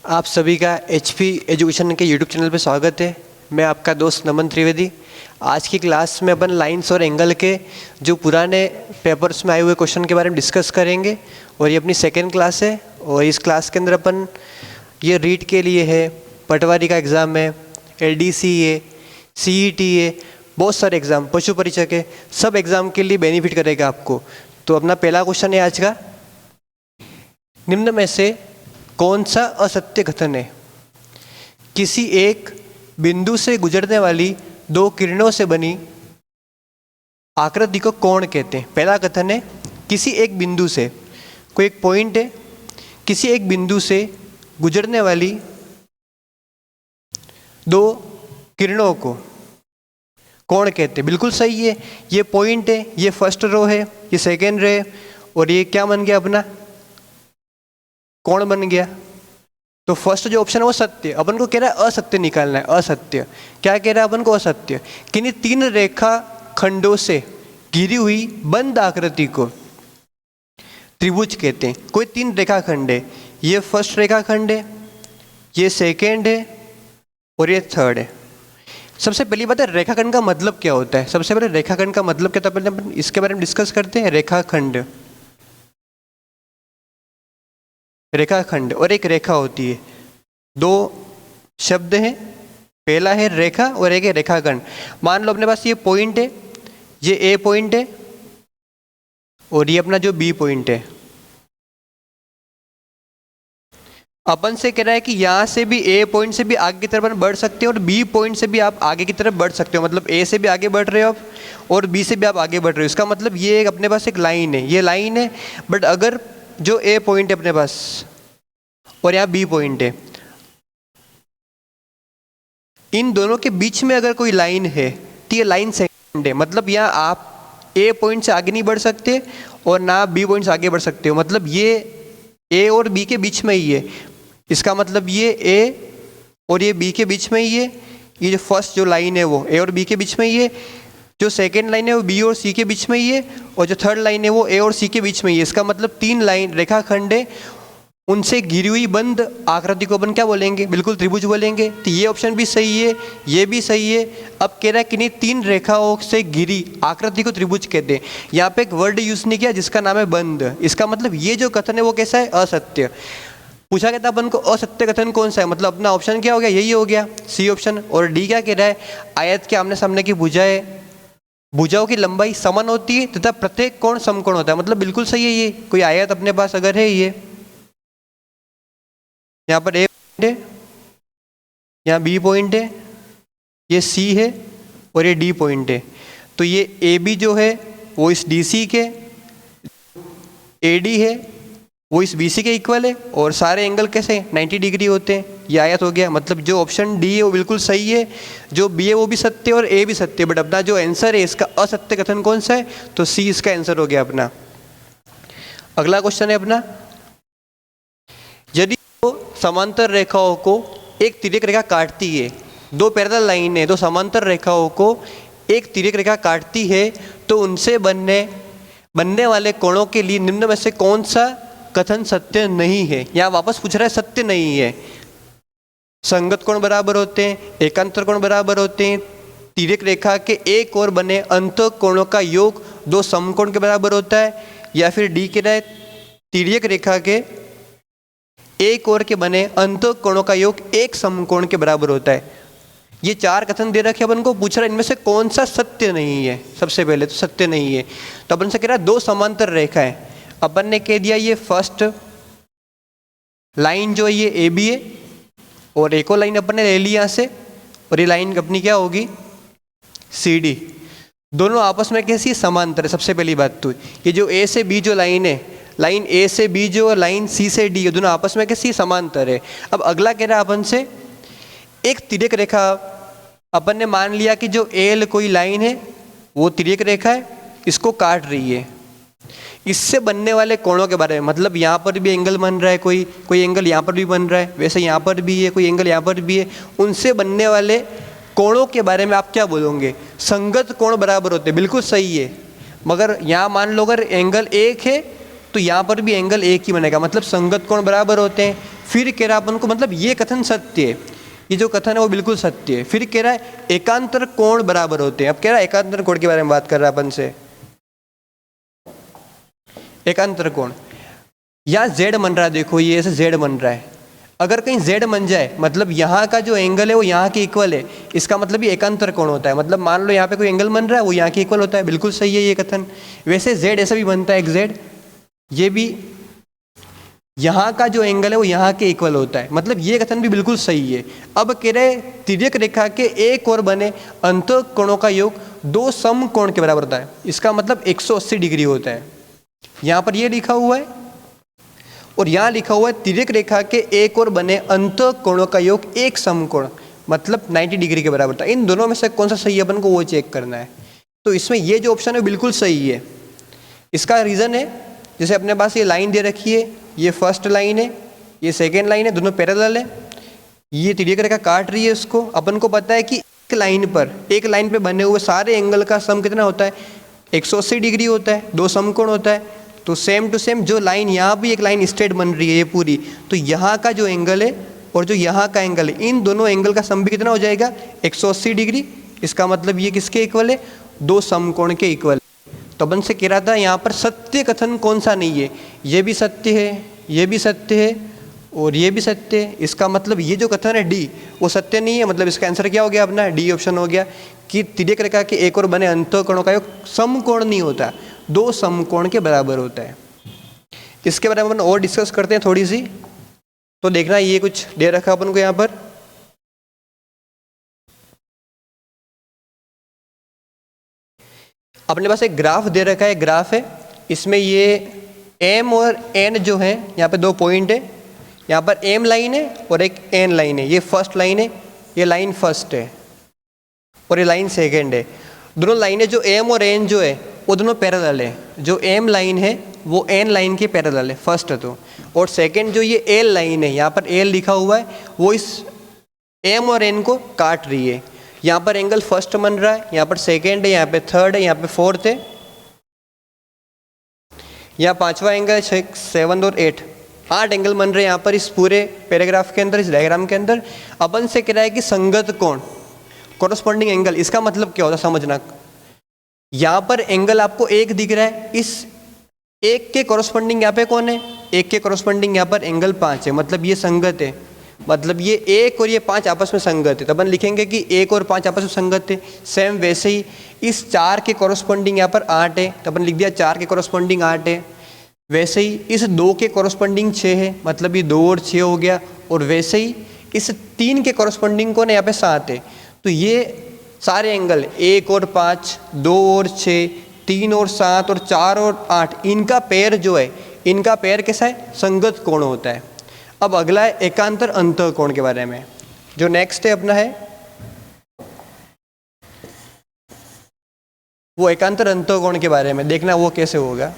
आप सभी का HP एजुकेशन के YouTube चैनल पे स्वागत है। मैं आपका दोस्त नमन त्रिवेदी। आज की क्लास में अपन लाइंस और एंगल के जो पुराने पेपर्स में आए हुए क्वेश्चन के बारे में डिस्कस करेंगे और ये अपनी सेकेंड क्लास है। और इस क्लास के अंदर अपन ये रीट के लिए है, पटवारी का एग्ज़ाम है, LDC है, CET है, बहुत सारे एग्ज़ाम, पशु परीक्षा के सब एग्ज़ाम के लिए बेनिफिट करेगा आपको। तो अपना पहला क्वेश्चन है आज का, निम्न में से कौन सा असत्य कथन है? किसी एक बिंदु से गुजरने वाली दो किरणों से बनी आकृति को कोण कहते हैं। पहला कथन है किसी एक बिंदु से, कोई एक पॉइंट है, किसी एक बिंदु से गुजरने वाली दो किरणों को कोण कहते हैं। बिल्कुल सही है, ये पॉइंट है, ये फर्स्ट रो है, ये सेकेंड रो है और ये क्या बन गया अपना कोण बन गया। तो फर्स्ट जो ऑप्शन है वो सत्य। अपन को कह रहा है असत्य निकालना है। असत्य क्या कह रहा है अपन को? असत्य। किन्हीं तीन रेखा खंडों से घिरी हुई बंद आकृति को त्रिभुज कहते हैं। कोई तीन रेखा खंड है, ये फर्स्ट रेखा खंड है, ये सेकेंड है और ये थर्ड है। सबसे पहली बात है रेखाखंड का मतलब क्या होता है। सबसे पहले रेखाखंड का मतलब क्या था, पहले अपन इसके बारे में डिस्कस करते हैं। रेखाखंड, रेखाखंड और एक रेखा होती है। दो शब्द हैं, पहला है रेखा और एक है रेखाखंड। मान लो अपने पास ये पॉइंट है, ये A पॉइंट है और ये अपना जो B पॉइंट है। अपन से कह रहा है कि यहाँ से भी A पॉइंट से भी आगे की तरफ अपन बढ़ सकते हो और B पॉइंट से भी आप आगे की तरफ बढ़ सकते हो। मतलब A से भी आगे बढ़ रहे हो आप और B से भी आप आगे बढ़ रहे हो। इसका मतलब ये अपने पास एक लाइन है, ये लाइन है। बट अगर जो A पॉइंट है अपने पास और यहाँ B पॉइंट है, इन दोनों के बीच में अगर कोई लाइन है तो ये लाइन सेकेंड है। मतलब यहाँ आप A पॉइंट से आगे नहीं बढ़ सकते और ना B पॉइंट से आगे बढ़ सकते हो। मतलब ये A और B के बीच में ही है। इसका मतलब ये A और ये B के बीच में ही है। ये जो फर्स्ट जो लाइन है वो A और B के बीच में ही है। जो सेकेंड लाइन है वो B और C के बीच में ही है और जो थर्ड लाइन है वो A और C के बीच में ही है। इसका मतलब तीन लाइन रेखाखंड है, उनसे घिरी हुई बंद आकृति को अपन क्या बोलेंगे? बिल्कुल त्रिभुज बोलेंगे। तो ये ऑप्शन भी सही है, ये भी सही है। अब कह रहा है कि तीन रेखाओं से घिरी आकृति को त्रिभुज कहते हैं। यहाँ पे एक वर्ड यूज नहीं किया जिसका नाम है बंद। इसका मतलब ये जो कथन है वो कैसा है? असत्य। पूछा गया था अपन को असत्य कथन कौन सा है, मतलब अपना ऑप्शन क्या हो गया? यही हो गया, C ऑप्शन। और D क्या कह रहा है? आयत के आमने सामने की भुजाओं की लंबाई समान होती है तथा प्रत्येक कोण समकोण होता है। मतलब बिल्कुल सही है। ये कोई आयत अपने पास अगर है, ये यहाँ पर A पॉइंट है, यहाँ B पॉइंट है, ये C है और ये D पॉइंट है। तो ये AB जो है वो इस DC के, AD है वो इस BC के इक्वल है और सारे एंगल कैसे 90 डिग्री होते हैं। ये आयत हो गया। मतलब जो ऑप्शन D है वो बिल्कुल सही है, जो B है वो भी सत्य और A भी सत्य। बट अपना जो आंसर है इसका असत्य कथन कौन सा है? तो C इसका आंसर हो गया अपना। अगला क्वेश्चन है अपना, यदि दो समांतर रेखाओं को एक तिर्यक रेखा काटती है, दो पैरेलल लाइन है, दो समांतर रेखाओं को एक तिर्यक रेखा काटती है तो उनसे बनने वाले कोणों के लिए निम्न में से कौन सा कथन सत्य नहीं है? यहाँ वापस पूछ रहा है सत्य नहीं है। संगत कोण बराबर होते हैं, एकांतर कोण बराबर होते हैं, तिर्यक रेखा के एक और बने अंत कोणों का योग दो समकोण के बराबर होता है, या फिर D कह रहा है तिर्यक रेखा के एक और के बने अंत कोणों का योग एक समकोण के बराबर होता है। ये चार कथन दे रखे अपन को, पूछ रहा है इनमें से कौन सा सत्य नहीं है। सबसे पहले तो सत्य नहीं है। तो अपन से कह रहा है दो समांतर रेखा है। अपन ने कह दिया ये फर्स्ट लाइन जो है ये AB है और एक और लाइन अपन ने ले ली यहाँ से और ये लाइन अपनी क्या होगी? CD। दोनों आपस में कैसी समांतर है? सबसे पहली बात तो ये जो A से B जो लाइन है, लाइन A से B जो और लाइन C से D, दोनों आपस में कैसी समांतर है। अब अगला कह रहा है अपन से एक तिर्यक रेखा, अपन ने मान लिया कि जो L कोई लाइन है वो तिर्यक रेखा है, इसको काट रही है। इससे बनने वाले कोणों के बारे में, मतलब यहाँ पर भी एंगल बन रहा है, कोई एंगल यहाँ पर भी बन रहा है, वैसे यहाँ पर भी है, कोई एंगल यहाँ पर भी है। उनसे बनने वाले कोणों के बारे में आप क्या बोलोगे? संगत कोण बराबर होते हैं। बिल्कुल सही है। मगर यहाँ मान लो अगर एंगल एक है तो यहाँ पर भी एंगल एक ही बनेगा, मतलब संगत कोण बराबर होते हैं। फिर कह रहा अपन को मतलब ये कथन सत्य है, ये जो कथन है वो बिल्कुल सत्य है। फिर कह रहा है एकांतर कोण बराबर होते हैं। अब कह रहा है एकांतर कोण के बारे में बात कर रहा है अपन से। एकांतर कोण यहाँ z बन रहा है, देखो ये ऐसे z बन रहा है। अगर कहीं z बन जाए मतलब यहाँ का जो एंगल है वो यहाँ के इक्वल है, इसका मतलब ये एकांतर कोण होता है। मतलब मान लो यहाँ पे कोई एंगल बन रहा है वो यहाँ के इक्वल होता है, बिल्कुल सही है ये कथन। वैसे z ऐसा भी बनता है, एक z ये भी यहाँ का जो एंगल है वो यहाँ के इक्वल होता है, मतलब ये कथन भी बिल्कुल सही है। अब कह रहे तिर्यक रेखा के एक और बने अंतः कोणों का योग दो समकोण के बराबर होता है, इसका मतलब 180 डिग्री होता है। यहाँ पर ये लिखा हुआ है और यहाँ लिखा हुआ है तिर्यक रेखा के एक और बने अंतः कोणों का योग एक समकोण मतलब 90 डिग्री के बराबर होता है। इन दोनों में से कौन सा सही है अपन को वो चेक करना है। तो इसमें ये जो ऑप्शन है बिल्कुल सही है। इसका रीज़न है जैसे अपने पास ये लाइन दे रखी है, ये फर्स्ट लाइन है, ये सेकेंड लाइन है, दोनों पैरेलल है। ये तिर्यक रेखा काट रही है उसको। अपन को पता है कि एक लाइन पे बने हुए सारे एंगल का सम कितना होता है, 180 डिग्री होता है, दो समकोण होता है। तो सेम टू सेम जो लाइन यहाँ भी एक लाइन स्ट्रेट बन रही है ये पूरी, तो यहाँ का जो एंगल है और जो यहाँ का एंगल है, इन दोनों एंगल का सम भी कितना हो जाएगा, 180 डिग्री। इसका मतलब ये किसके इक्वल है, दो समकोण के इक्वल। तो अपन से कह रहा था यहाँ पर सत्य कथन कौन सा नहीं है, ये भी सत्य है, ये भी सत्य है और ये भी सत्य है। इसका मतलब ये जो कथन है डी वो सत्य नहीं है। मतलब इसका आंसर क्या हो गया अपना, डी ऑप्शन हो गया कि तिर्यक रेखा के एक और बने अंतःकोणों का योग समकोण नहीं होता, दो समकोण के बराबर होता है। इसके बारे में अपन और डिस्कस करते हैं थोड़ी सी। तो देखना ये कुछ दे रखा अपन को यहाँ पर, अपने पास एक ग्राफ दे रखा है, ग्राफ है इसमें ये m और n जो है यहाँ पे दो पॉइंट है। यहाँ पर m लाइन है और एक n लाइन है। ये फर्स्ट लाइन है, ये लाइन फर्स्ट है और ये लाइन सेकेंड है। दोनों लाइनें जो m और n जो है वो दोनों पैरेलल है। जो m लाइन है वो n लाइन के पैरेलल है, फर्स्ट है तो। और सेकेंड जो ये l लाइन है, यहाँ पर l लिखा हुआ है, वो इस m और n को काट रही है। यहाँ पर एंगल फर्स्ट बन रहा है, यहाँ पर सेकेंड है, यहाँ पे थर्ड है, यहाँ पे फोर्थ है, यहाँ पांचवा एंगल है, 6, 7 और 8, 8 एंगल बन रहे हैं यहाँ पर इस पूरे पैराग्राफ के अंदर, इस डायग्राम के अंदर। अपन से कह रहा है कि संगत कोण, कॉरस्पॉन्डिंग एंगल, इसका मतलब क्या होता है समझना। यहाँ पर एंगल आपको एक दिख रहा है, इस एक के कॉरस्पॉन्डिंग यहाँ पे कौन है, एक के कॉरस्पॉन्डिंग यहाँ पर एंगल 5 है, मतलब ये संगत है। मतलब ये 1 और ये 5 आपस में संगत है, तो अपन लिखेंगे कि 1 और 5 आपस में संगत है। सेम वैसे ही इस 4 के कॉरस्पॉन्डिंग यहाँ पर 8 है, तो अपन लिख दिया 4 के कॉरस्पॉन्डिंग 8 है। वैसे ही इस 2 के कॉरस्पॉन्डिंग 6 है, मतलब ये 2 और 6 हो गया। और वैसे ही इस 3 के कॉरस्पॉन्डिंग कौन है, यहाँ पे 7 है। तो ये सारे एंगल 1 और 5, 2 और 6, 3 और 7 और 4 और 8, इनका पेयर जो है, इनका पेयर कैसा है, संगत कोण होता है। अब अगला है एकांतर अंतः कोण के बारे में, जो नेक्स्ट है अपना है वो एकांतर अंतः कोण के बारे में। देखना वो कैसे होगा।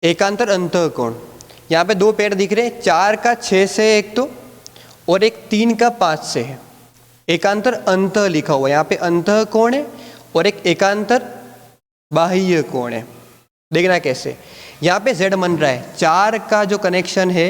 एकांतर अंतः कोण, यहाँ पे दो पेड़ दिख रहे हैं, 4 का 6 से एक तो, और एक 3 का 5 से है। एकांतर अंतः लिखा हुआ है, यहाँ पे अंतः कोण है और एक एकांतर बाह्य कोण है। देखना कैसे, यहाँ पे z बन रहा है, 4 का जो कनेक्शन है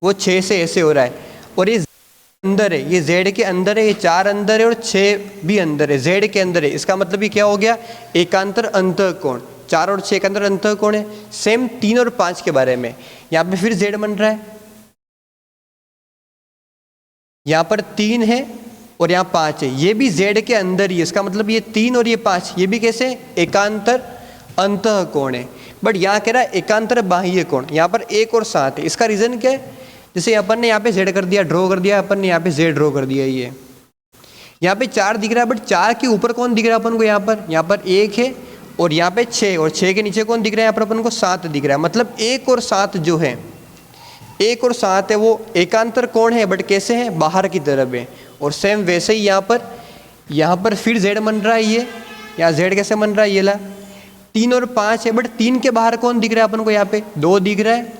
वो 6 से ऐसे हो रहा है, और ये अंदर है, ये z के अंदर है, ये 4 अंदर है और 6 भी अंदर है, z के अंदर है। इसका मतलब ये क्या हो गया, एकांतर अंतः कोण। 4 और 6 के अंदर अंतः कोण है। सेम 3 और 5 के बारे में, यहाँ पे फिर z बन रहा है, यहाँ पर 3 है और यहाँ 5 है, ये भी z के अंदर ही है। इसका मतलब ये 3 और ये 5, ये भी कैसे, एकांतर अंतः कोण है। बट यहाँ कह रहा है एकांतर बाह्य कोण, यहाँ पर 1 और 7 है। इसका रीजन क्या है, जैसे अपन ने यहाँ पे z कर दिया, ड्रॉ कर दिया, अपन ने यहाँ पे z ड्रॉ कर दिया। ये यहाँ पे 4 दिख रहा है, बट 4 के ऊपर कौन दिख रहा है अपन को, यहाँ पर 1 है और यहाँ पे 6, और 6 के नीचे कौन दिख रहा है, यहाँ पर अपन को 7 दिख रहा है। मतलब 1 और 7 जो है, 1 और 7 है वो एकांतर कोण है, बट कैसे है, बाहर की तरफ है। और सेम वैसे ही यहाँ पर फिर z बन रहा है, ये यहाँ z कैसे बन रहा है, ये ला 3 और 5 है, बट 3 के बाहर कौन दिख रहा है अपन को, यहाँ पे 2 दिख रहा है,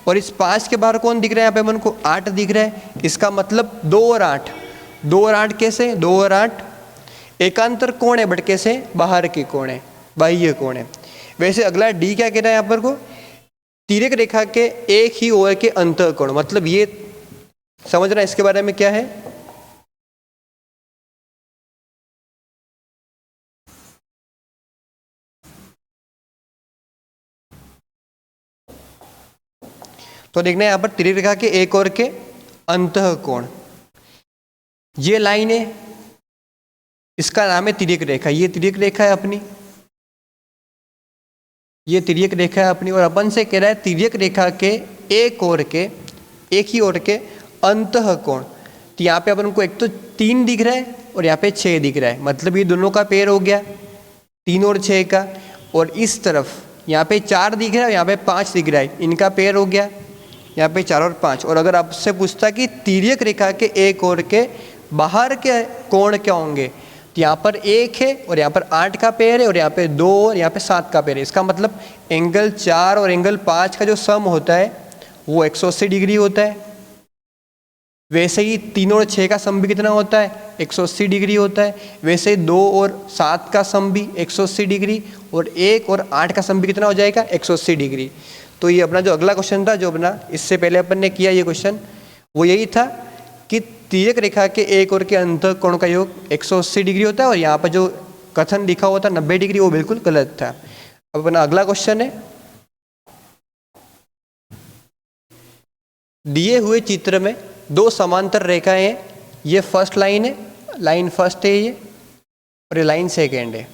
और इस 5 के बाहर कौन दिख रहा है, यहाँ पे अपन को 8 दिख रहा है। इसका मतलब 2 और 8, 2 और 8 कैसे, 2 और 8 एकांतर कोण है बट कैसे, बाहर के कोण है, बाह्य कोण है। वैसे अगला डी क्या कह रहा है यहाँ पर को, तिर्यक रेखा के एक ही ओर के अंतः कोण, मतलब ये समझना इसके बारे में क्या है। तो देखना है यहाँ पर तिर्यक रेखा के एक ओर के अंतः कोण, ये लाइन है, इसका नाम है तिर्यक रेखा। ये तिर्यक रेखा है अपनी, ये तिर्यक रेखा है अपनी, और अपन से कह रहा है तिर्यक रेखा के एक ओर के, एक ही ओर के अंतः कोण। तो यहाँ पे अपन को एक तो 3 दिख रहा है और यहाँ पे 6 दिख रहा है, मतलब ये दोनों का पेयर हो गया 3 और 6 का। और इस तरफ यहाँ पे 4 दिख रहा है, यहाँ पे 5 दिख रहा है, इनका पेयर हो गया यहाँ पे 4 और 5। और अगर आपसे पूछता कि तिर्यक रेखा के एक ओर के बाहर के कोण क्या होंगे, तो यहाँ पर 1 है और यहाँ पर 8 का पेयर है, और यहाँ पे 2 और यहाँ पे 7 का पेयर है। इसका मतलब एंगल 4 और एंगल 5 का जो सम होता है वो 180 डिग्री होता है। वैसे ही 3 और 6 का सम भी कितना होता है, 180 डिग्री होता है। वैसे ही 2 और 7 का सम भी 180 डिग्री, और 1 और 8 का सम भी कितना हो जाएगा, 180 डिग्री। तो ये अपना जो अगला क्वेश्चन था, जो अपना इससे पहले अपन ने किया ये क्वेश्चन, वो यही था कि तिर्यक रेखा के एक ओर के अंतः कोण का योग 180 डिग्री होता है, और यहाँ पर जो कथन लिखा हुआ था 90 डिग्री, वो बिल्कुल गलत था। अब अपना अगला क्वेश्चन है, दिए हुए चित्र में 2 समांतर रेखाएं हैं, ये फर्स्ट लाइन है, लाइन फर्स्ट है ये, और ये लाइन सेकेंड है।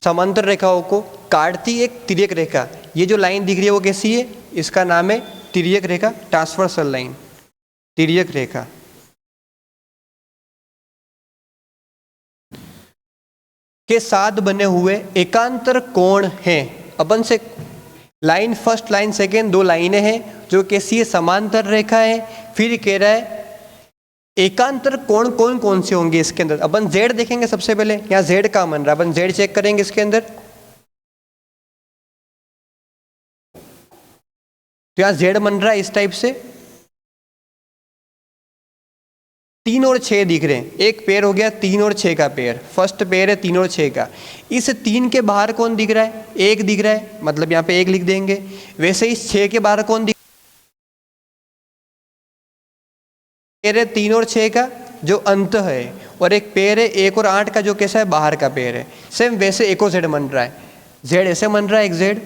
समांतर रेखाओं को काटती एक तिर्यक रेखा, ये जो लाइन दिख रही है वो कैसी है, इसका नाम है तिर्यक रेखा, ट्रांसवर्सल लाइन, तिर्यक रेखा। के साथ बने हुए एकांतर कोण हैं। अपन से लाइन फर्स्ट, लाइन सेकेंड, 2 लाइनें हैं जो कैसी है, समांतर रेखा है। फिर कह रहा है एकांतर कोण कौन कौन से होंगे इसके अंदर। अपन जेड देखेंगे सबसे पहले, यहाँ जेड का बन रहा है, अपन जेड चेक करेंगे इसके अंदर। तो यहाँ जेड बन रहा है इस टाइप से, 3 और 6 दिख रहे हैं, एक पेयर हो गया 3 और 6 का पेयर, फर्स्ट पेयर है 3 और 6 का। इस 3 के बाहर कौन दिख रहा है, 1 दिख रहा है, मतलब यहाँ पे 1 लिख देंगे। वैसे ही 6 के बाहर कौन दिख पेयर है 3 और 6 का जो अंत है, और एक पेयर है 1 और 8 का जो कैसा है, बाहर का पेयर है। सेम वैसे एक और जेड बन रहा है, जेड ऐसे बन रहा है, एक जेड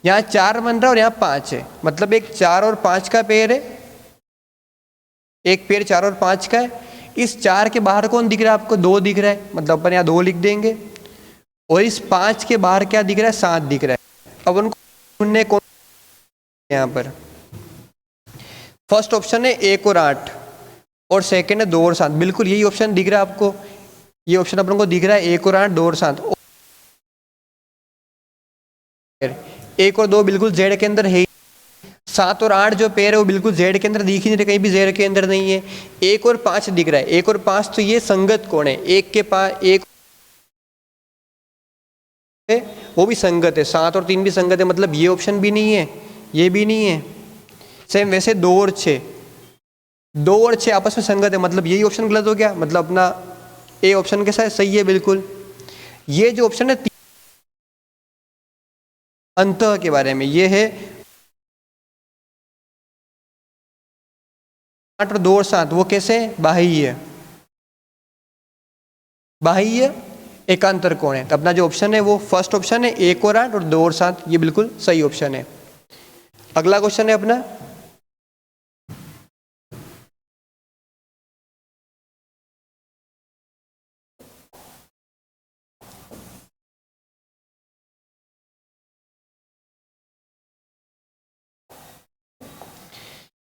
यहाँ 4 बन रहा है और यहाँ 5 है, मतलब एक 4 और 5 का पेयर है, एक पेयर 4 और 5 का है। इस 4 के बाहर कौन दिख रहा है आपको, 2 दिख रहा है, मतलब अपन यहाँ 2 लिख देंगे। और इस 5 के बाहर क्या दिख रहा है, 7 दिख रहा है। अब उनको ढूंढने कौन, यहाँ पर फर्स्ट ऑप्शन है 1 और 8, और सेकेंड है 2 और 7, बिल्कुल यही ऑप्शन दिख रहा है आपको। ये ऑप्शन अपन को दिख रहा है 1 और 8, 2 और 7। 1 और 2 बिल्कुल जेड के अंदर है, 7 और 8 जो पेयर है वो बिल्कुल जेड के अंदर दिख ही नहीं रहे, कहीं भी जेड के अंदर नहीं है। 1 और 5 दिख रहा है, 1 और 5 तो ये संगत कोण है, 1 के पास 1 वो भी संगत है, 7 और 3 भी संगत है, मतलब ये ऑप्शन भी नहीं है, ये भी नहीं है। सेम वैसे 2 और 6, 2 और 6 आपस में संगत है, मतलब यही ऑप्शन गलत हो गया, मतलब अपना ए ऑप्शन के साथ सही है बिल्कुल। ये जो ऑप्शन है अंतः के बारे में, ये है 8 और 2 और 7, वो कैसे है, बाह्य, बाह्य एकांतर कोण है। तो अपना जो ऑप्शन है वो फर्स्ट ऑप्शन है, 1 और 8 और 2 और 7, ये बिल्कुल सही ऑप्शन है। अगला क्वेश्चन है अपना,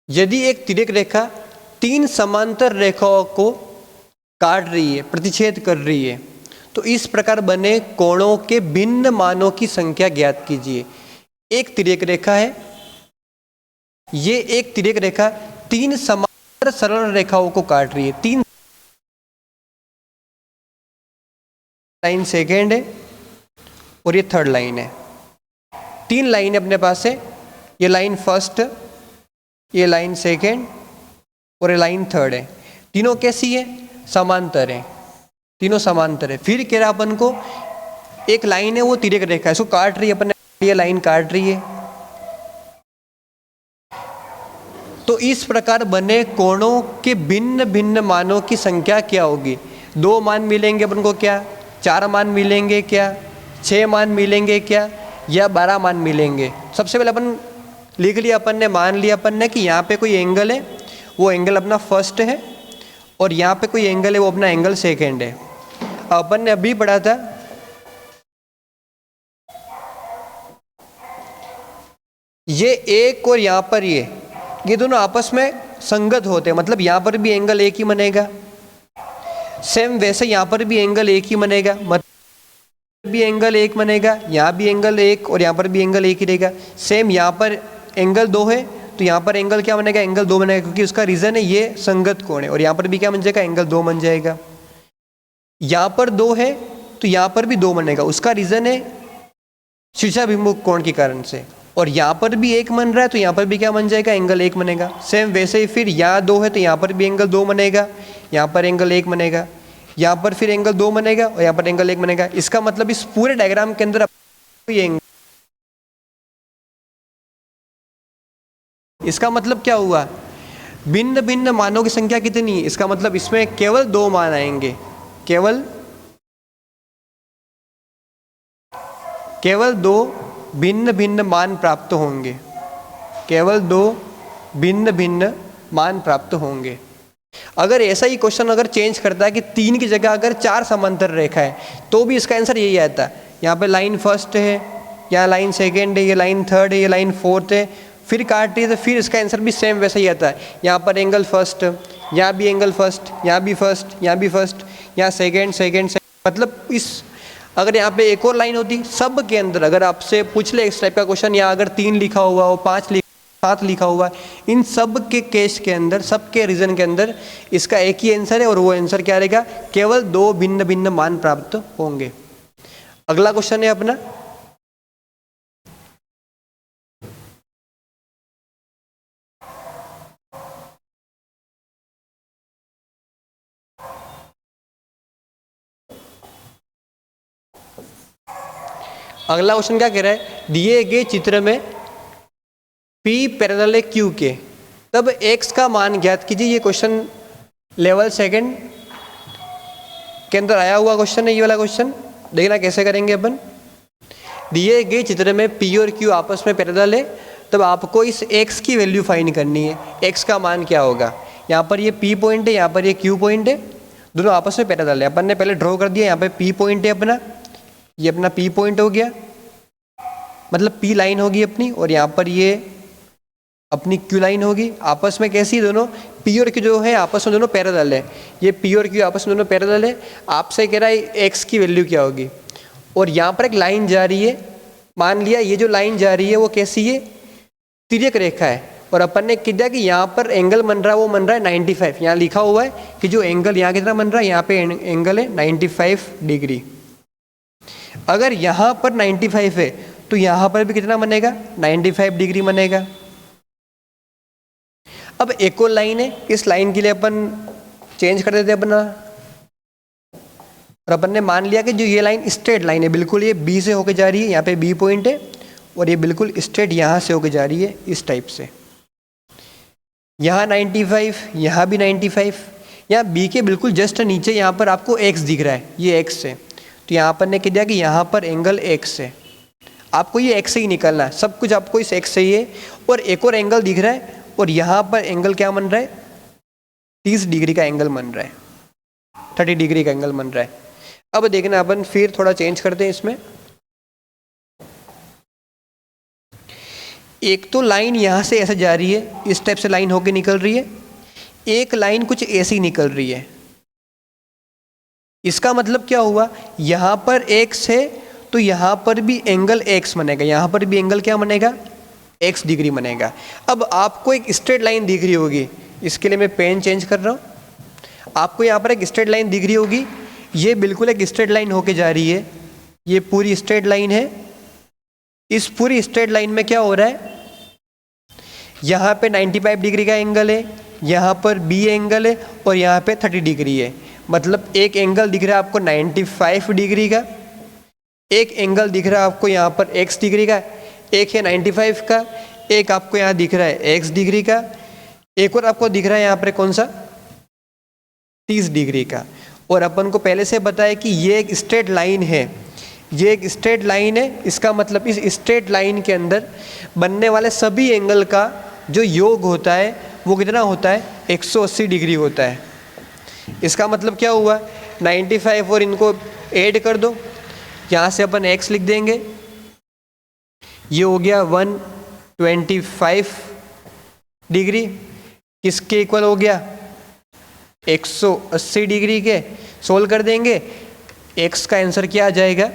यदि एक तिर्यक रेखा 3 समांतर रेखाओं को काट रही है, प्रतिच्छेद कर रही है, तो इस प्रकार बने कोणों के भिन्न मानों की संख्या ज्ञात कीजिए। एक तिर्यक रेखा है, ये एक तिर्यक रेखा 3 समांतर सरल रेखाओं को काट रही है। 3 लाइन सेकेंड है और ये थर्ड लाइन है, 3 लाइन अपने पास है, ये लाइन फर्स्ट, ये लाइन सेकेंड और ये लाइन थर्ड है। तीनों कैसी है, समांतर है, तीनों समांतर है। फिर कह रहा अपन को एक लाइन है वो तिर्यक रेखा है, इसको काट रही है अपन ने, ये लाइन काट रही है। तो इस प्रकार बने कोणों के भिन्न भिन्न मानों की संख्या क्या होगी? 2 मान मिलेंगे अपन को क्या, 4 मान मिलेंगे क्या, 6 मान मिलेंगे क्या, या 12 मान मिलेंगे? सबसे पहले अपन लिख लिया अपन ने, मान लिया अपन ने कि यहाँ पे कोई एंगल है, वो एंगल अपना फर्स्ट है, और यहाँ पे कोई एंगल है वो अपना एंगल सेकेंड है। अपन ने अभी पढ़ा था ये एक और यहाँ पर ये दोनों आपस में संगत होते हैं, मतलब यहाँ पर भी एंगल एक ही बनेगा। सेम वैसे यहाँ पर भी एंगल एक ही बनेगा, मतलब भी एंगल एक बनेगा, यहाँ भी एंगल एक और यहाँ पर भी एंगल एक ही रहेगा। सेम यहाँ पर एंगल 2 है तो यहाँ पर एंगल क्या बनेगा, एंगल 2 बनेगा, क्योंकि उसका रीजन है ये संगत कोण है। और यहाँ पर भी क्या बन जाएगा, एंगल 2 बन जाएगा। यहाँ पर 2 है तो यहाँ पर भी 2 बनेगा, उसका रीजन है शीर्षाभिमुख कोण के कारण से। और यहाँ पर भी 1 बन रहा है तो यहाँ पर भी क्या बन जाएगा, एंगल 1 बनेगा। सेम वैसे ही फिर यहाँ 2 है तो यहाँ पर भी एंगल 2 बनेगा, यहाँ पर एंगल 1 बनेगा, यहाँ पर फिर एंगल 2 बनेगा और यहाँ पर एंगल 1 बनेगा। इसका मतलब इस पूरे डायग्राम के अंदर एंगल, इसका मतलब क्या हुआ, भिन्न भिन्न मानों की संख्या कितनी है? इसका मतलब इसमें केवल 2 मान आएंगे, केवल 2 भिन्न भिन्न मान प्राप्त होंगे, केवल 2 भिन्न भिन्न मान प्राप्त होंगे। अगर ऐसा ही क्वेश्चन अगर चेंज करता है कि 3 की जगह अगर 4 समांतर रेखा है तो भी इसका आंसर यही आता है। यहाँ पे लाइन फर्स्ट है, यहाँ लाइन सेकेंड है, ये लाइन थर्ड है, ये लाइन फोर्थ है, फिर काट रही है तो फिर इसका आंसर भी सेम वैसा ही आता है। यहाँ पर एंगल फर्स्ट, यहाँ भी एंगल फर्स्ट, यहाँ भी फर्स्ट, यहाँ भी फर्स्ट, यहाँ सेकेंड सेकेंड। मतलब इस अगर यहाँ पे एक और लाइन होती सब के अंदर, अगर आपसे पूछ ले इस टाइप का क्वेश्चन, यहाँ अगर 3 लिखा हुआ हो, 7 लिखा हुआ है, इन सब के केस के अंदर, सब के रीजन के अंदर इसका एक ही आंसर है और वो आंसर क्या रहेगा, केवल 2 भिन्न भिन्न मान प्राप्त होंगे। अगला क्वेश्चन है अपना, अगला क्वेश्चन क्या कह रहा है, दिए गए चित्र में P पैरेलल है Q के, तब X का मान ज्ञात कीजिए। ये क्वेश्चन लेवल 2 के अंदर आया हुआ क्वेश्चन है। ये वाला क्वेश्चन देखना कैसे करेंगे अपन। दिए गए चित्र में P और Q आपस में पैरेलल है, तब आपको इस X की वैल्यू फाइंड करनी है। X का मान क्या होगा, यहाँ पर ये P पॉइंट है, यहाँ पर ये Q पॉइंट है, दोनों आपस में पैरेलल है। अपन ने पहले ड्रॉ कर दिया, यहाँ पे P पॉइंट है अपना, ये अपना P पॉइंट हो गया, मतलब P लाइन होगी अपनी, और यहाँ पर ये अपनी Q लाइन होगी। आपस में कैसी दोनों P और Q जो है आपस में दोनों पैरेलल है, ये P और Q आपस में दोनों पैरेलल है। आपसे कह रहा है X की वैल्यू क्या होगी, और यहाँ पर एक लाइन जा रही है, मान लिया ये जो लाइन जा रही है वो कैसी है, तिर्यक रेखा है। और अपन ने किया कि यहाँ पर एंगल बन रहा है, वो बन रहा है 95। यहाँ लिखा हुआ है कि जो एंगल यहाँ कितना बन रहा है, यहाँ पे एंगल है 95 डिग्री। अगर यहाँ पर 95 है तो यहाँ पर भी कितना बनेगा, 95 डिग्री बनेगा। अब एक और लाइन है, इस लाइन के लिए अपन चेंज कर देते अपना, और अपन ने मान लिया कि जो ये लाइन स्ट्रेट लाइन है, बिल्कुल ये B से होके जा रही है, यहाँ पे B पॉइंट है, और ये बिल्कुल स्ट्रेट यहाँ से होके जा रही है इस टाइप से। यहाँ 95, यहाँ भी 95, यहाँ B के बिल्कुल जस्ट नीचे यहाँ पर आपको X दिख रहा है, ये X है, तो यहाँ पर ने कह दिया कि यहाँ पर एंगल X है। आपको ये X से ही निकलना है, सब कुछ आपको इस X से ही है। और एक और एंगल दिख रहा है, और यहाँ पर एंगल क्या बन रहा है, 30 डिग्री का एंगल बन रहा है, 30 डिग्री का एंगल बन रहा है। अब देखना अपन फिर थोड़ा चेंज करते हैं इसमें। एक तो लाइन यहाँ से ऐसे जा रही है, इस टाइप से लाइन होके निकल रही है, एक लाइन कुछ ऐसी निकल रही है। इसका मतलब क्या हुआ, यहाँ पर X है तो यहाँ पर भी एंगल X बनेगा, यहाँ पर भी एंगल क्या बनेगा, X डिग्री बनेगा। अब आपको एक स्ट्रेट लाइन दिख रही होगी, इसके लिए मैं पेन चेंज कर रहा हूँ। आपको यहाँ पर एक स्ट्रेट लाइन दिख रही होगी, ये बिल्कुल एक स्ट्रेट लाइन होके जा रही है, ये पूरी स्ट्रेट लाइन है। इस पूरी स्ट्रेट लाइन में क्या हो रहा है, यहाँ पे 95 डिग्री का एंगल है, यहाँ पर B एंगल है, और यहाँ पे 30 डिग्री है। मतलब एक एंगल दिख रहा है आपको 95 डिग्री का, एक एंगल दिख रहा है आपको यहाँ पर x डिग्री का, एक है 95 का, एक आपको यहाँ दिख रहा है x डिग्री का, एक और आपको दिख रहा है यहाँ पर कौन सा 30 डिग्री का। और अपन को पहले से बताया कि ये एक स्ट्रेट लाइन है, ये एक स्ट्रेट लाइन है, इसका मतलब इस स्ट्रेट लाइन के अंदर बनने वाले सभी एंगल का जो योग होता है वो कितना होता है 180 डिग्री होता है। इसका मतलब क्या हुआ 95 और इनको ऐड कर दो, यहाँ से अपन x लिख देंगे, ये हो गया 125 डिग्री, किसके इक्वल हो गया 180 डिग्री के। सोल्व कर देंगे, x का आंसर क्या आ जाएगा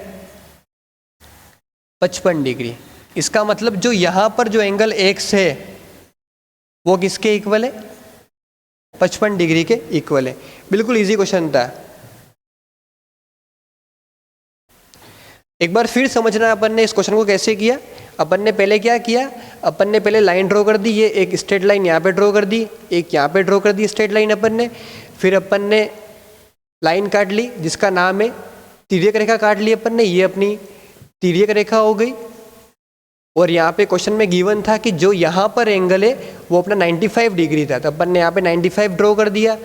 55 डिग्री। इसका मतलब जो यहाँ पर जो एंगल x है वो किसके इक्वल है 55 डिग्री के इक्वल है। बिल्कुल इजी क्वेश्चन था। एक बार फिर समझना अपन ने इस क्वेश्चन को कैसे किया। अपन ने पहले क्या किया, अपन ने पहले लाइन ड्रॉ कर दी, ये एक स्ट्रेट लाइन यहाँ पे ड्रॉ कर दी, एक यहाँ पे ड्रॉ कर दी स्ट्रेट लाइन अपन ने। फिर अपन ने लाइन काट ली जिसका नाम है तिर्यक रेखा काट ली अपन ने, ये अपनी तिर्यक रेखा हो गई। और यहाँ पे क्वेश्चन में गिवन था कि जो यहाँ पर एंगल है वो अपना 95 डिग्री था, तो अपन ने यहाँ पे 95 ड्रॉ कर दिया।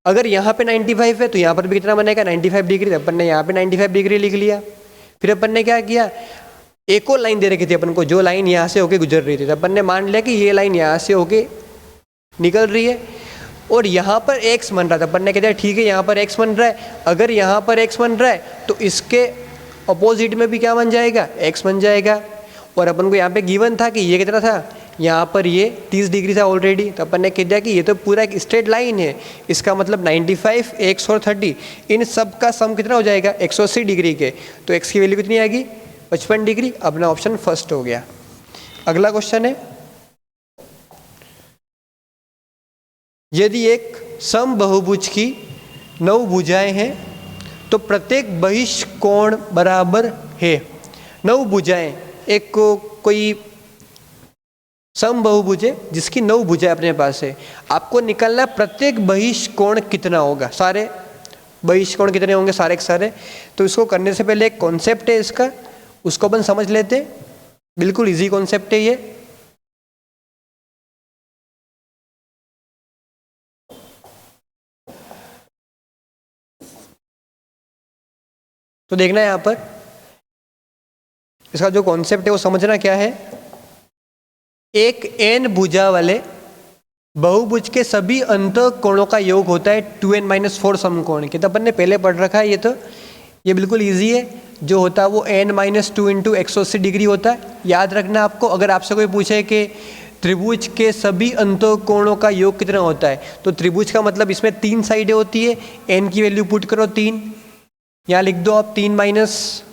अगर यहाँ पे 95 है तो यहाँ पर भी कितना बनेगा 95 डिग्री, तो अपन ने यहाँ पे 95 डिग्री लिख लिया। फिर अपन ने क्या किया, एक और लाइन दे रखी थी अपन को, जो लाइन यहाँ से होके गुजर रही थी, तो अपन ने मान लिया कि ये लाइन यहाँ से होके निकल रही है और यहाँ पर x बन रहा था। अपन ने कह दिया ठीक है यहाँ पर x बन रहा है, अगर यहाँ पर x बन रहा है तो इसके अपोजिट में भी क्या बन जाएगा x बन जाएगा। और अपन को यहाँ पे गिवन था कि ये कितना था, यहाँ पर ये 30 डिग्री था ऑलरेडी, तो अपन ने कह दिया कि ये तो पूरा एक स्ट्रेट लाइन है, इसका मतलब 95 x और 30 इन सब का सम कितना हो जाएगा 180 डिग्री के। तो x की वैल्यू कितनी आएगी 55 डिग्री। अपना ऑप्शन फर्स्ट हो गया। अगला क्वेश्चन है, यदि एक समबहुभुज की 9 भुजाएं हैं तो प्रत्येक बहिष कोण बराबर है। 9 भुजाएं, एक कोई समबहुभुज है जिसकी 9 भुजाएं अपने पास है, आपको निकालना प्रत्येक बहिष कोण कितना होगा, सारे बहिष कोण कितने होंगे सारे के सारे। तो इसको करने से पहले एक कॉन्सेप्ट है इसका, उसको अपन समझ लेते हैं। बिल्कुल इजी कॉन्सेप्ट है ये। तो देखना यहाँ पर इसका जो कॉन्सेप्ट है वो समझना क्या है। एक n भुजा वाले बहुभुज के सभी अंतःकोणों का योग होता है 2n-4 समकोण के। तो अपन ने पहले पढ़ रखा है, ये बिल्कुल इजी है। जो होता है वो n-2 इंटू 180 डिग्री होता है। याद रखना आपको, अगर आपसे कोई पूछे कि त्रिभुज के सभी अंतःकोणों का योग कितना होता है, तो त्रिभुज का मतलब इसमें 3 साइडें होती है, n की वैल्यू पुट करो 3, यहाँ लिख दो आप 3 माइनस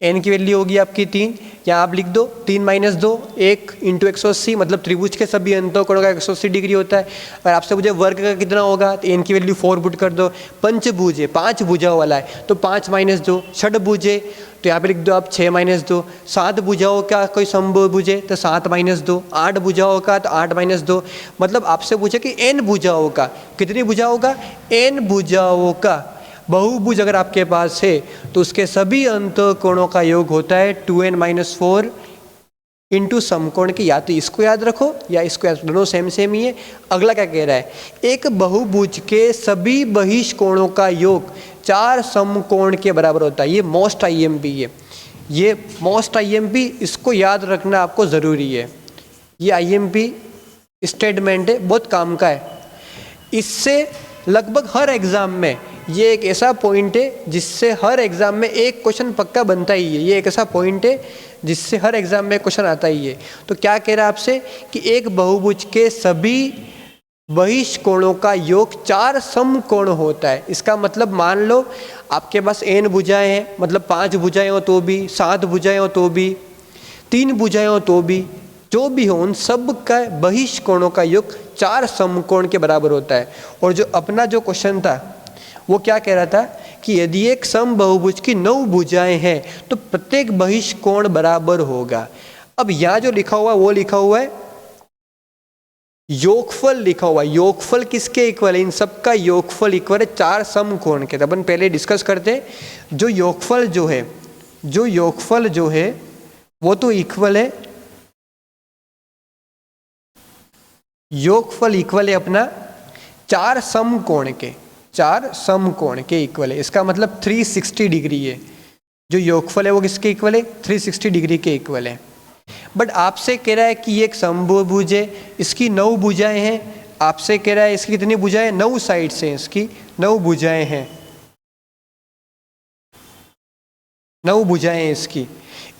n की वैल्यू होगी आपकी 3, यहाँ आप लिख दो 3 माइनस 2 1 इंटू 180, मतलब त्रिभुज के सभी अंतःकोणों का 180 डिग्री होता है। अगर आपसे मुझे वर्ग का कितना होगा तो n की वैल्यू 4 पुट कर दो। पंचभुज है, 5 भुजाओं वाला है, तो 5 माइनस 2। षडभुज है तो यहाँ पे लिख दो आप 6 माइनस 2। 7 भुजाओं का कोई समभुज है तो 7 माइनस 2। 8 भुजाओं का तो 8 माइनस 2। मतलब आपसे पूछे कि n भुजाओं का, कितनी भुजाओं का, n भुजाओं का बहुभुज अगर आपके पास है तो उसके सभी अंतःकोणों का योग होता है 2n-4 इंटू समकोण की। या तो इसको याद रखो या इसको याद, दोनों सेम ही है। अगला क्या कह रहा है, एक बहुभुज के सभी बहिष कोणों का योग 4 समकोण के बराबर होता है। ये मोस्ट IMP है, ये मोस्ट IMP, इसको याद रखना आपको ज़रूरी है। ये IMP स्टेटमेंट है, बहुत काम का है। इससे लगभग हर एग्ज़ाम में ये एक ऐसा पॉइंट है जिससे हर एग्ज़ाम में एक क्वेश्चन पक्का बनता ही है। ये एक ऐसा पॉइंट है जिससे हर एग्ज़ाम में क्वेश्चन आता ही है। तो क्या कह रहा है आपसे कि एक बहुभुज के सभी बहिष कोणों का योग 4 समकोण होता है। इसका मतलब मान लो आपके पास n भुजाएं हैं, मतलब 5 भुजाएं हो तो भी, 7 भुजाएं हो तो भी, 3 भुजाएं हो तो भी, जो भी हो उन सब का बहिष कोणों का योग 4 समकोण के बराबर होता है। और जो अपना जो क्वेश्चन था वो क्या कह रहा था कि यदि एक समबहुभुज की 9 भुजाएं हैं तो प्रत्येक बहिष कोण बराबर होगा। अब यहाँ जो लिखा हुआ वो लिखा हुआ है योगफल लिखा हुआ, योगफल किसके इक्वल है? इन सब का योगफल इक्वल है 4 समकोण के। तो अपन पहले डिस्कस करते हैं जो योगफल जो है वो तो इक्वल है, योगफल इक्वल है अपना 4 समकोण के इक्वल है। इसका मतलब 360 डिग्री है। जो योगफल है वो किसके इक्वल है? 360 डिग्री के इक्वल है। बट आपसे कह रहा है कि ये एक समभुज है, इसकी 9 भुजाएं हैं। आपसे कह रहा है इसकी कितनी भुजाएं? 9 साइड्स हैं, इसकी 9 भुजाएं हैं, 9 भुजाएं हैं इसकी।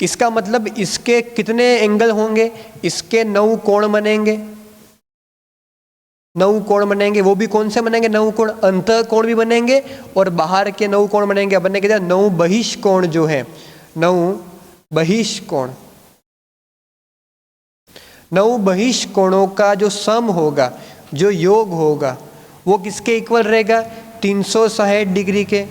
इसका मतलब इसके कितने एंगल होंगे? इसके 9 कोण बनेंगे, 9 कोण बनेंगे। वो भी कौन से बनेंगे? 9 कोण, अंतः कोण भी बनेंगे और बाहर के 9 कोण बनेंगे। अपन ने कहा 9 बहिष्कोण जो है, 9 बहिष्कोण, 9 बहिष्कोणों का जो सम होगा, जो योग होगा, वो किसके इक्वल रहेगा? 360 डिग्री के।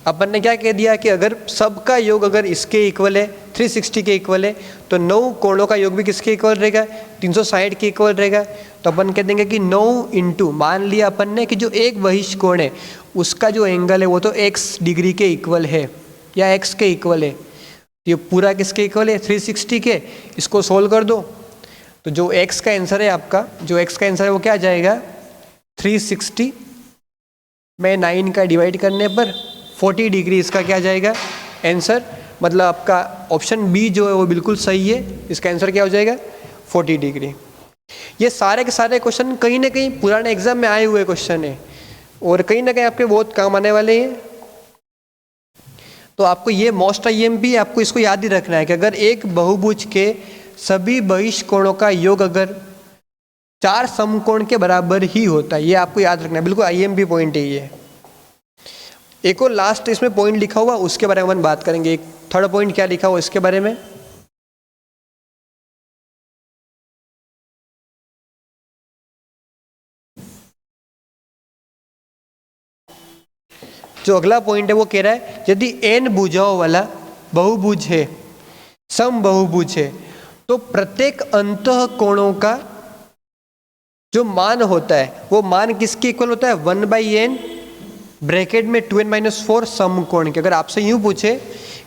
अपन ने क्या कह दिया कि अगर सबका योग अगर इसके इक्वल है, 360 के इक्वल है, तो 9 कोणों का योग भी किसके इक्वल रहेगा? 360 के इक्वल रहेगा। तो अपन कह देंगे कि 9 इंटू, मान लिया अपन ने कि जो एक बहिष्कोण है उसका जो एंगल है वो तो x डिग्री के इक्वल है या x के इक्वल है। ये पूरा किसके इक्वल है? 360 के। इसको सोल्व कर दो तो जो x का आंसर है आपका, जो x का आंसर है वो क्या आ जाएगा? 360 में 9 का डिवाइड करने पर 40 डिग्री इसका क्या आ जाएगा आंसर। मतलब आपका ऑप्शन बी जो है वो बिल्कुल सही है। इसका आंसर क्या हो जाएगा? 40 डिग्री। ये सारे के सारे क्वेश्चन कहीं ना कहीं पुराने एग्जाम में आए हुए क्वेश्चन है और कहीं ना कहीं आपके बहुत काम आने वाले हैं। तो आपको ये मोस्ट आईएमपी, आपको इसको याद ही रखना है कि अगर एक बहुभुज के सभी बहिष्कोणों का योग अगर 4 समकोण के बराबर ही होता है, ये आपको याद रखना है, बिल्कुल आईएमपी पॉइंट है ये। एक और लास्ट इसमें पॉइंट लिखा हुआ, उसके बारे में हम बात करेंगे। एक थर्ड पॉइंट क्या लिखा हुआ इसके बारे में, जो अगला पॉइंट है वो कह रहा है यदि n भुजाओं वाला बहुभुज है, सम बहुभुज है, तो प्रत्येक अंतः कोणों का जो मान होता है वो मान किसके इक्वल होता है? 1/n ब्रैकेट में 2n-4 समकोण के। अगर आपसे यूं पूछे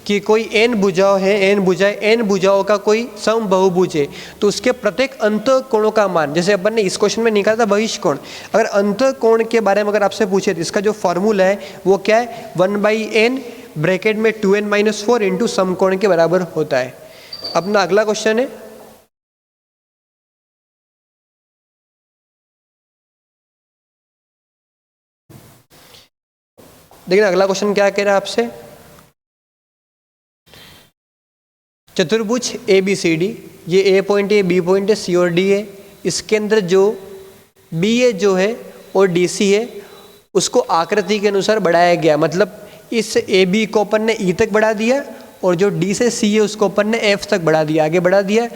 कि कोई n भुजाओं है, n भुजाओं का कोई सम बहुभुज है, तो उसके प्रत्येक अंतः कोणों का मान, जैसे अपन ने इस क्वेश्चन में निकाला था बहिष्कोण, अगर अंतः कोण के बारे में अगर आपसे पूछे तो इसका जो फॉर्मूला है वो क्या है? 1/n ब्रैकेट में 2n-4 इंटू समकोण के बराबर होता है। अपना अगला क्वेश्चन है, देखिए अगला क्वेश्चन क्या कह रहा है आपसे, चतुर्भुज ABCD, ये A पॉइंट है, B पॉइंट है, C और D है। इसके अंदर जो BA जो है और DC है उसको आकृति के अनुसार बढ़ाया गया। मतलब इस AB को अपन ने E तक बढ़ा दिया और जो D से C है उसको अपन ने F तक बढ़ा दिया, आगे बढ़ा दिया।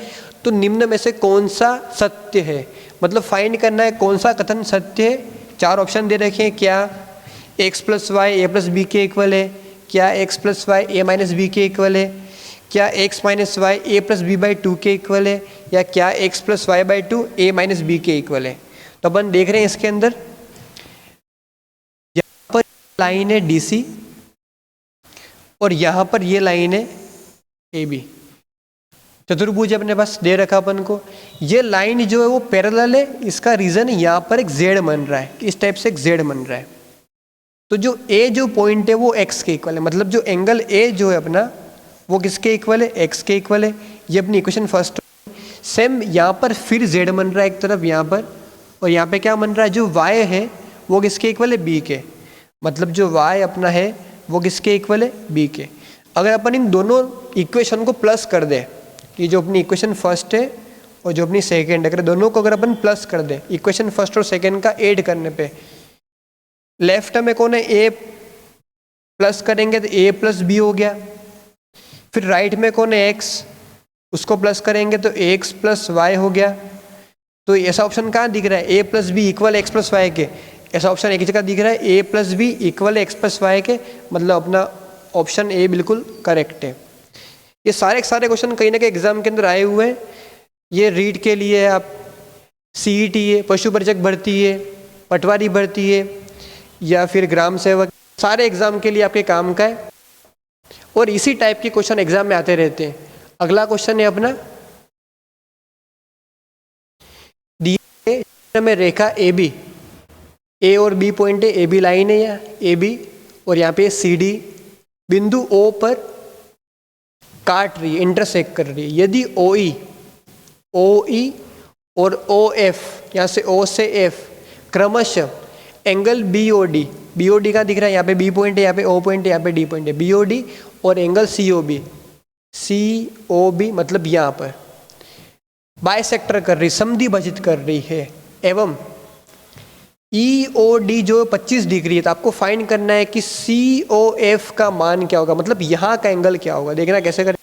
तो निम्न में से कौन सा सत्य है? मतलब फाइंड करना है कौन सा कथन सत्य है। 4 ऑप्शन दे रखे हैं, क्या x + y a+b के इक्वल है, क्या x + y a-b के इक्वल है, क्या x - y a+b/2 के इक्वल है, या क्या x + y/2 a-b के इक्वल है। तो अपन देख रहे हैं इसके अंदर यहाँ पर लाइन है DC और यहाँ पर ये लाइन है AB। चतुर्भुज अपने पास दे रखा अपन को, ये लाइन जो है वो पैरेलल है। इसका रीजन यहाँ पर एक Z बन रहा है, इस टाइप से एक Z बन रहा है। तो जो A जो पॉइंट है वो x के इक्वल है, मतलब जो एंगल A जो है अपना वो किसके इक्वल है? x के इक्वल है। ये अपनी इक्वेशन फर्स्ट। सेम यहाँ पर फिर Z बन रहा है एक तरफ यहाँ पर, और यहाँ पे क्या बन रहा है? जो y है वो किसके इक्वल है? B के। मतलब जो y अपना है वो किसके इक्वल है? B के। अगर अपन इन दोनों इक्वेशन को प्लस कर दे, कि जो अपनी इक्वेशन फर्स्ट है और जो अपनी सेकेंड, अगर दोनों को अगर अपन प्लस कर दे, इक्वेशन फर्स्ट और सेकेंड का ऐड करने पे, लेफ्ट में कौन है? A प्लस करेंगे तो A + B हो गया। फिर राइट में कौन है? x, उसको प्लस करेंगे तो x + y हो गया। तो ऐसा ऑप्शन कहाँ दिख रहा है? A + b = x + y के। ऐसा ऑप्शन एक जगह दिख रहा है, A + b = x + y के। मतलब अपना ऑप्शन A बिल्कुल करेक्ट है। ये सारे क्वेश्चन कहीं ना कहीं एग्जाम के अंदर आए हुए हैं, ये रीड के लिए आप सीईटी है, पशु परिचक भर्ती है, पटवारी भर्ती है, या फिर ग्राम सेवक, सारे एग्जाम के लिए आपके काम का है। और इसी टाइप के क्वेश्चन एग्जाम में आते रहते हैं। अगला क्वेश्चन है अपना, दिए में रेखा ए बी, ए और बी पॉइंट है, ए बी लाइन है या ए बी, और यहाँ पे सी डी बिंदु ओ पर काट रही है, इंटरसेक्ट कर रही है। यदि ओ ई और ओ एफ, यहाँ से ओ से एफ क्रमशः एंगल बी ओ डी का दिख रहा है, यहाँ पे बी पॉइंट है, यहाँ पे ओ पॉइंट है, यहाँ पे डी पॉइंट है, बी ओ डी, और एंगल सी ओ बी मतलब यहाँ पर बाइसेक्टर कर रही, समद्वि भाजित कर रही है, एवं ई ओ डी जो 25 डिग्री है, तो आपको फाइंड करना है कि सी ओ एफ का मान क्या होगा, मतलब यहाँ का एंगल क्या होगा। देखना कैसे करें।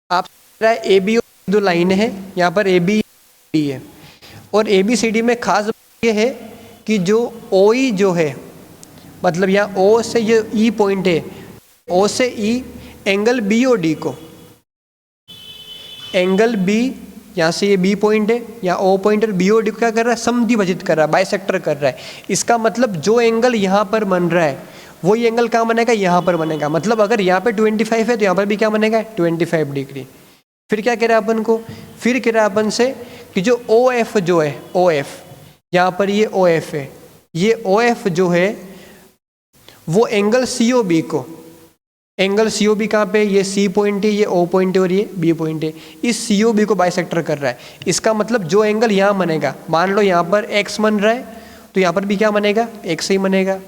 आप ए बी दो लाइन है, यहाँ पर ए बी है, और ए बी सी डी में खास ये है कि जो ओ ई जो है, मतलब यहाँ ओ से ये ई पॉइंट है, ओ से E angle B O D को, एंगल बी यहाँ से ये बी पॉइंट है, यहाँ ओ पॉइंट और बी ओ डी को क्या कर रहा है, समद्वि भाजित कर रहा है, बाइसेक्टर कर रहा है। इसका मतलब जो एंगल यहाँ पर बन रहा है वही एंगल कहाँ बनेगा, यहाँ पर बनेगा। मतलब अगर यहाँ पे 25 है तो यहाँ पर भी क्या बनेगा, 25 डिग्री। फिर क्या कह रहा है अपन को, फिर कह रहा है अपन से कि जो ओ एफ जो है, ओ एफ यहाँ पर ये ओ एफ है, ये ओ एफ जो है वो एंगल सी ओ बी को, एंगल सी ओ बी कहाँ पे, ये सी पॉइंट है, ये ओ पॉइंट है और ये बी पॉइंट है, इस सी ओ बी को बाइसेक्टर कर रहा है। इसका मतलब जो एंगल यहाँ बनेगा, मान लो यहाँ पर एक्स बन रहा है तो यहाँ पर भी क्या बनेगा, एक्स ही बनेगा।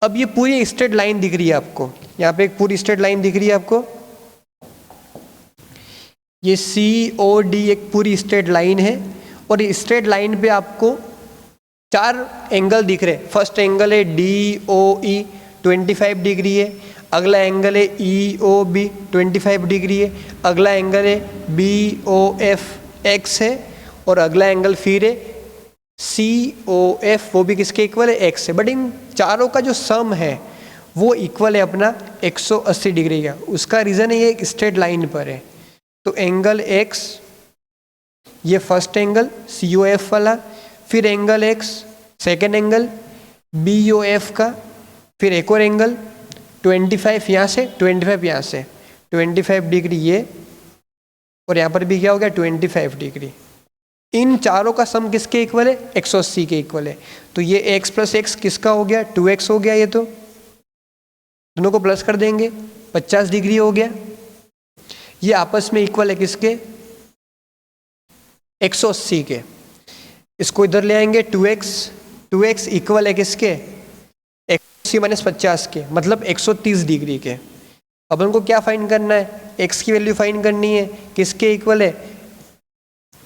अब ये पूरी स्ट्रेट लाइन दिख रही है आपको, यहाँ पे एक पूरी स्ट्रेट लाइन दिख रही है आपको, ये सी ओ डी एक पूरी स्ट्रेट लाइन है, और ये स्ट्रेट लाइन पे आपको 4 एंगल दिख रहे हैं। फर्स्ट एंगल है डी ओ ई 25 डिग्री है, अगला एंगल है ई ओ बी 25 डिग्री है, अगला एंगल है बी ओ एफ एक्स है, और अगला एंगल फिर है सी ओ एफ, वो भी किसके इक्वल है, एक्स है। बट इन चारों का जो सम है वो इक्वल है अपना 180 डिग्री का। उसका रीज़न है ये एक स्ट्रेट लाइन पर है, तो एंगल एक्स, ये first angle C O F वाला, फिर angle X second angle B O F का, फिर एक और एंगल 25 यहाँ से 25 यहाँ से 25 डिग्री ये, और यहाँ पर भी क्या हो गया 25 डिग्री। इन चारों का सम किसके इक्वल है, 180 के इक्वल है। तो ये x प्लस एक्स किसका हो गया, 2x हो गया। ये तो दोनों को प्लस कर देंगे, 50 डिग्री हो गया। ये आपस में इक्वल है किसके, 180 के। इसको इधर ले आएंगे 2x इक्वल है किसके, 180 माइनस 50 के, मतलब 130 डिग्री के। अब उनको क्या फाइंड करना है, x की वैल्यू फाइंड करनी है, किसके इक्वल है,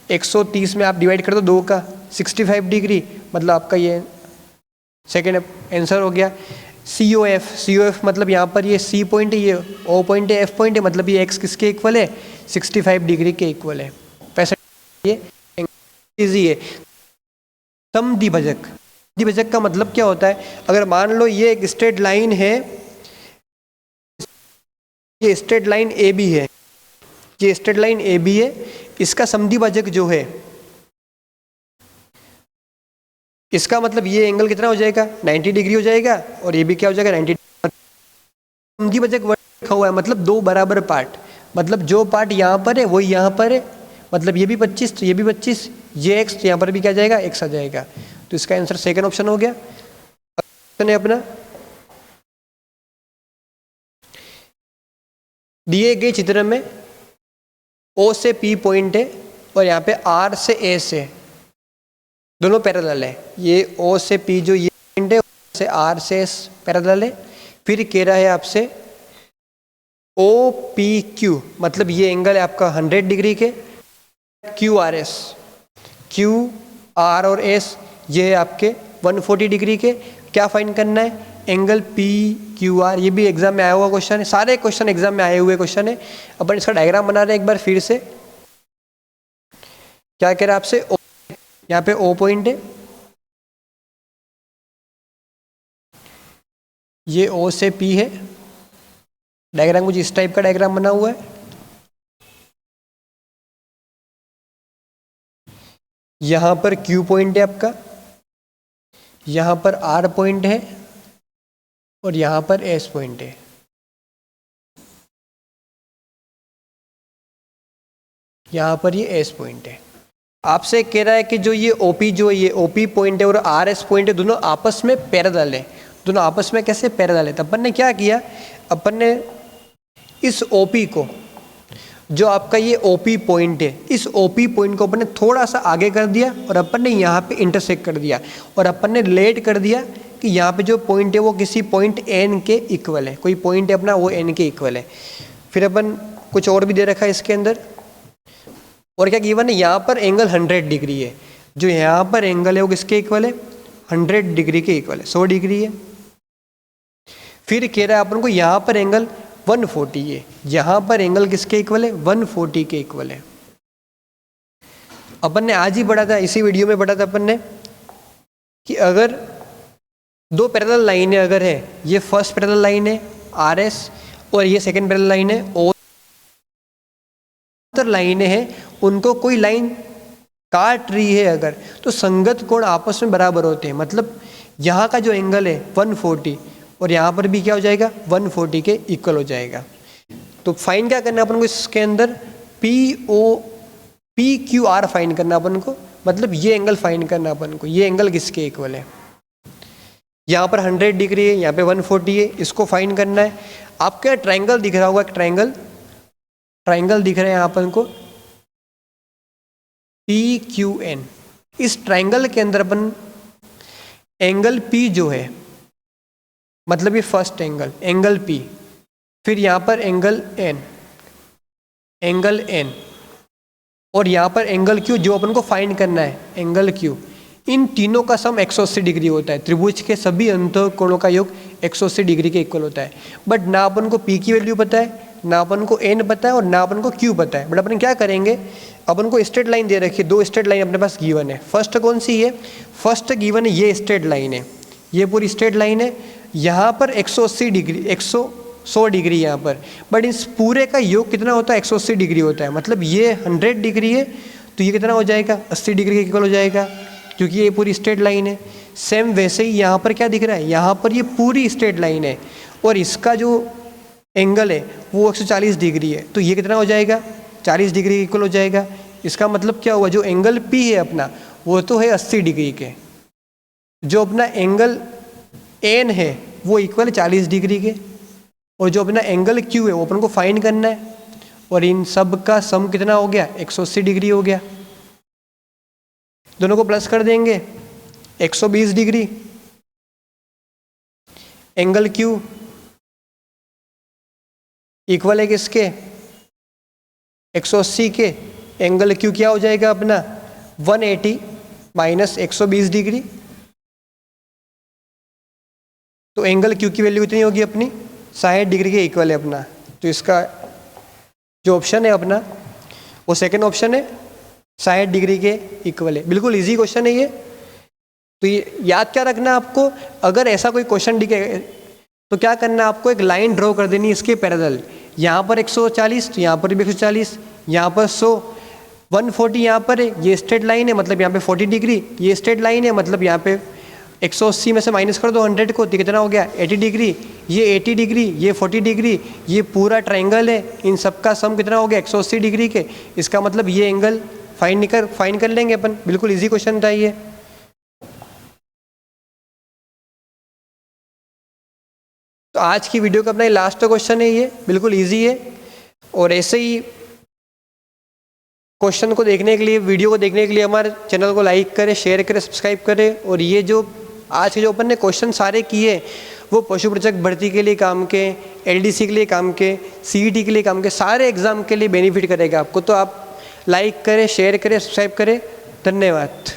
130 में आप डिवाइड कर दो 2 का 65 डिग्री, मतलब आपका ये सेकेंड आंसर हो गया। सी ओ एफ मतलब यहाँ पर ये सी पॉइंट है, ये ओ पॉइंट है, एफ पॉइंट है, मतलब ये एक्स किसके इक्वल है, 65 डिग्री के इक्वल है। पैसा ये इजी है। समद्विभाजक का मतलब क्या होता है, अगर मान लो ये एक स्ट्रेट लाइन है, ये स्ट्रेट लाइन ए बी है, ये स्ट्रेट लाइन ए बी है, इसका समद्विभाजक जो है, इसका मतलब ये एंगल कितना हो जाएगा, 90 डिग्री हो जाएगा, और ये भी क्या हो जाएगा 90 डिग्री। समद्विभाजक वर्ड लिखा हुआ है, मतलब 2 बराबर पार्ट, मतलब जो पार्ट यहाँ पर है वही यहाँ पर है, मतलब ये भी 25 तो ये भी 25, ये x तो यहाँ पर भी क्या जाएगा, x आ जाएगा। तो इसका आंसर सेकंड ऑप्शन हो गया। ऑप्शन है अपना, दिए गए चित्र में O से P पॉइंट है, और यहाँ पे R से A से दोनों पैरेलल है। ये O से P जो ये पॉइंट है, से R से S पैरेलल है। फिर कह रहा है आपसे OPQ, मतलब ये एंगल है आपका 100 डिग्री के। QRS, Q R और S ये है आपके 140 डिग्री के। क्या फाइंड करना है, एंगल PQR। ये भी एग्जाम में आया हुआ क्वेश्चन है, सारे क्वेश्चन एग्जाम में आए हुए क्वेश्चन है। अपन इसका डायग्राम बना रहे हैं एक बार फिर से। क्या कह रहा है आपसे, यहाँ पे O पॉइंट है, ये O से P है, डायग्राम कुछ इस टाइप का डायग्राम बना हुआ है। यहाँ पर Q पॉइंट है आपका, यहाँ पर R पॉइंट है और यहाँ पर S पॉइंट है। यहाँ पर ये S पॉइंट है। आपसे कह रहा है कि जो ये OP जो ये OP पॉइंट है और RS पॉइंट है, दोनों आपस में पैरेलल है। दोनों आपस में कैसे पैरेलल है? तो अपन ने क्या किया, अपन ने इस OP को, जो आपका ये OP पॉइंट है, इस OP पॉइंट को अपन ने थोड़ा सा आगे कर दिया और अपन ने यहाँ पे इंटरसेक्ट कर दिया और अपन ने रिलेट कर दिया कि यहाँ पे जो पॉइंट है वो किसी पॉइंट N के इक्वल है। कोई पॉइंट है अपना वो N के इक्वल है। फिर अपन कुछ और भी दे रखा है इसके अंदर, और क्या गिवन है, यहाँ पर एंगल 100 डिग्री है। जो यहाँ पर एंगल है वो किसके इक्वल है? 100 डिग्री के इक्वल है, 100 डिग्री है। फिर कह रहा है अपन को यहाँ पर एंगल 140 है। यहाँ पर एंगल किसके इक्वल है? 140 के इक्वल है। अपन ने आज ही पढ़ा था, इसी वीडियो में पढ़ा था अपन ने कि अगर दो पैरेलल लाइनें अगर है, ये फर्स्ट पैरेलल लाइन है RS और ये सेकंड पैरेलल लाइन है O, लाइनें हैं उनको कोई लाइन काट रही है अगर, तो संगत कोण आपस में बराबर होते हैं। मतलब यहाँ का जो एंगल है 140 और यहाँ पर भी क्या हो जाएगा? 140 के इक्वल हो जाएगा। तो फाइन क्या करना अपन को इसके अंदर? PQR फाइन करना अपन को, मतलब ये एंगल फाइन करना अपन को। ये एंगल किसके इक्वल है? यहाँ पर 100 डिग्री है, यहाँ पे 140 है, इसको फाइन करना है। आपका ट्रायंगल दिख रहा होगा, ट्रायंगल दिख रहा है यहाँ अपन को PQN। इस ट्रायंगल के अंदर अपन एंगल P जो है, मतलब ये फर्स्ट एंगल P, फिर यहाँ पर एंगल N और यहाँ पर एंगल Q जो अपन को फाइंड करना है, एंगल Q, इन तीनों का सम 180 डिग्री होता है। त्रिभुज के सभी अंतःकोणों का योग 180 डिग्री के इक्वल होता है। बट ना अपन को P की वैल्यू पता है, ना अपन को N पता है और ना अपन को Q पता है। बट अपन क्या करेंगे, अपन को स्ट्रेट लाइन दे रखी है, दो स्ट्रेट लाइन अपने पास गिवन है। फर्स्ट कौन सी है? फर्स्ट गिवन है ये स्ट्रेट लाइन है, ये पूरी स्ट्रेट लाइन है। यहाँ पर 180 डिग्री, 100 डिग्री यहाँ पर, बट इस पूरे का योग कितना होता है? 180 डिग्री होता है। मतलब ये 100 डिग्री है तो ये कितना हो जाएगा? 80 डिग्री के इक्वल हो जाएगा, क्योंकि ये पूरी स्ट्रेट लाइन है। सेम वैसे ही यहाँ पर क्या दिख रहा है? यहाँ पर ये पूरी स्ट्रेट लाइन है और इसका जो एंगल है वो 140 डिग्री है, तो ये कितना हो जाएगा? 40 डिग्री के इक्वल हो जाएगा। इसका मतलब क्या हुआ? जो एंगल P है अपना वो तो है 80 डिग्री के, जो अपना एंगल N है वो इक्वल 40 डिग्री के, और जो अपना एंगल Q है वो अपन को फाइंड करना है, और इन सब का सम कितना हो गया? 180 डिग्री हो गया। दोनों को प्लस कर देंगे, 120 डिग्री एंगल Q इक्वल है किसके? 180 के। एंगल Q क्या हो जाएगा अपना? 180 माइनस 120 डिग्री, तो एंगल Q की वैल्यू कितनी होगी अपनी? 60 डिग्री के इक्वल है अपना। तो इसका जो ऑप्शन है अपना वो सेकंड ऑप्शन है, 60 डिग्री के इक्वल है। बिल्कुल इजी क्वेश्चन है ये। तो ये याद क्या रखना आपको, अगर ऐसा कोई क्वेश्चन दिखे तो क्या करना है आपको? एक लाइन ड्रॉ कर देनी इसके पैरेलल। यहाँ पर 140 तो यहाँ पर भी 140, यहाँ पर 100, 140 यहाँ पर है, ये स्ट्रेट लाइन है मतलब यहाँ पे 40 डिग्री, ये स्ट्रेट लाइन है मतलब यहाँ पे 180 में से माइनस कर दो 100 को, तो कितना हो गया? 80 डिग्री। ये 80 डिग्री, ये 40 डिग्री, ये पूरा ट्रायंगल है, इन सब का सम कितना हो गया? 180 डिग्री के। इसका मतलब ये एंगल फाइंड कर लेंगे अपन। बिल्कुल इजी क्वेश्चन था ये। तो आज की वीडियो का अपना लास्ट क्वेश्चन है ये, बिल्कुल इजी है। और ऐसे ही क्वेश्चन को देखने के लिए, वीडियो को देखने के लिए हमारे चैनल को लाइक करें, शेयर करें, सब्सक्राइब करें। और ये जो आज के जो अपन ने क्वेश्चन सारे किए वो पशु प्रचक भर्ती के लिए काम के, LDC के लिए काम के, CET के लिए काम के, सारे एग्जाम के लिए बेनिफिट करेगा आपको। तो आप लाइक करें, शेयर करें, सब्सक्राइब करें। धन्यवाद।